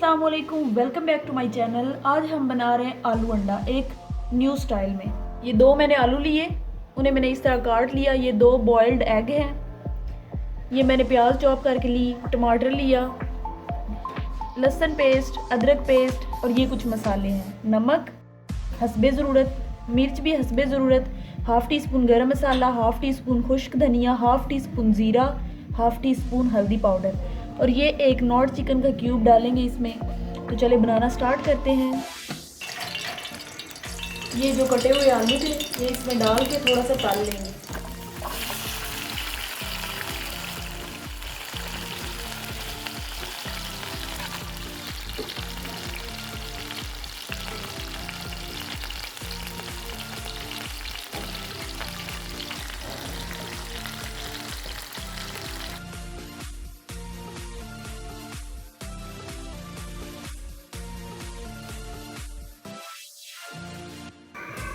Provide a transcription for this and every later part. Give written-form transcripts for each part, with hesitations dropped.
अस्सलाम वालेकुम, welcome back to my channel. आज हम बना रहे हैं आलू अंडा एक न्यू स्टाइल में। ये दो मैंने आलू लिए, उन्हें मैंने इस तरह काट लिया। ये दो बॉइल्ड एग हैं। ये मैंने प्याज चॉप करके ली, टमाटर लिया, लहसुन पेस्ट, अदरक पेस्ट और ये कुछ मसाले हैं। नमक हस्बे ज़रूरत, मिर्च भी हस्बे ज़रूरत, हाफ़ टी स्पून गरम मसाला, हाफ़ टी स्पून खुश्क धनिया, हाफ़ टी स्पून ज़ीरा, हाफ़ टी स्पून हल्दी पाउडर और ये एक नॉट चिकन का क्यूब डालेंगे इसमें। तो चले बनाना स्टार्ट करते हैं। ये जो कटे हुए आलू थे ये इसमें डाल के थोड़ा सा तल लेंगे।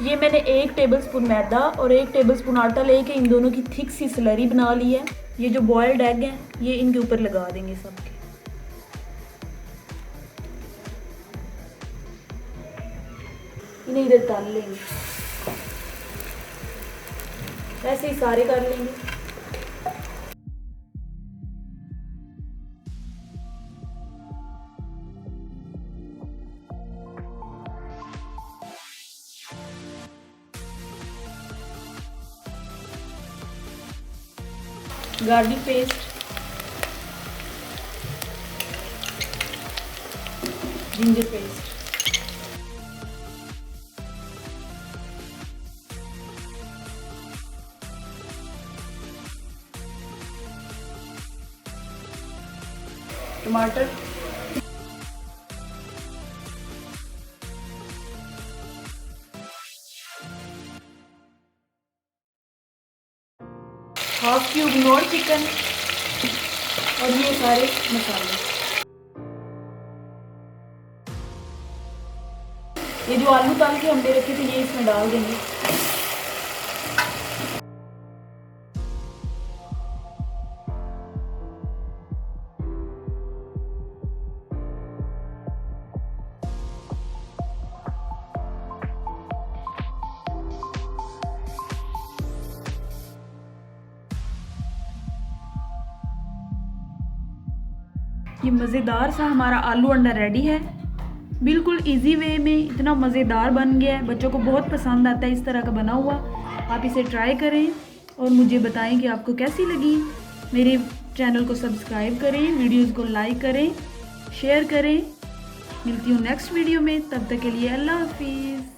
ये मैंने 1 टेबलस्पून मैदा और 1 टेबलस्पून आटा लेके इन दोनों की थिक सी स्लरी बना ली है। ये जो बॉयल्ड एग हैं ये इनके ऊपर लगा देंगे सबके। इन्हें इधर तल लेंगे, ऐसे ही सारे कर लेंगे। गार्लिक पेस्ट, जिंजर पेस्ट, टमाटर, हाफ क्यूब नॉर चिकन और ये सारे मसाले। ये जो आलू तल के हमने रखे थे ये इसमें डाल देंगे। ये मज़ेदार सा हमारा आलू अंडा रेडी है। बिल्कुल इजी वे में इतना मज़ेदार बन गया है, बच्चों को बहुत पसंद आता है इस तरह का बना हुआ। आप इसे ट्राई करें और मुझे बताएं कि आपको कैसी लगी। मेरे चैनल को सब्सक्राइब करें, वीडियोस को लाइक करें, शेयर करें। मिलती हूँ नेक्स्ट वीडियो में, तब तक के लिए अल्लाह हाफिज़।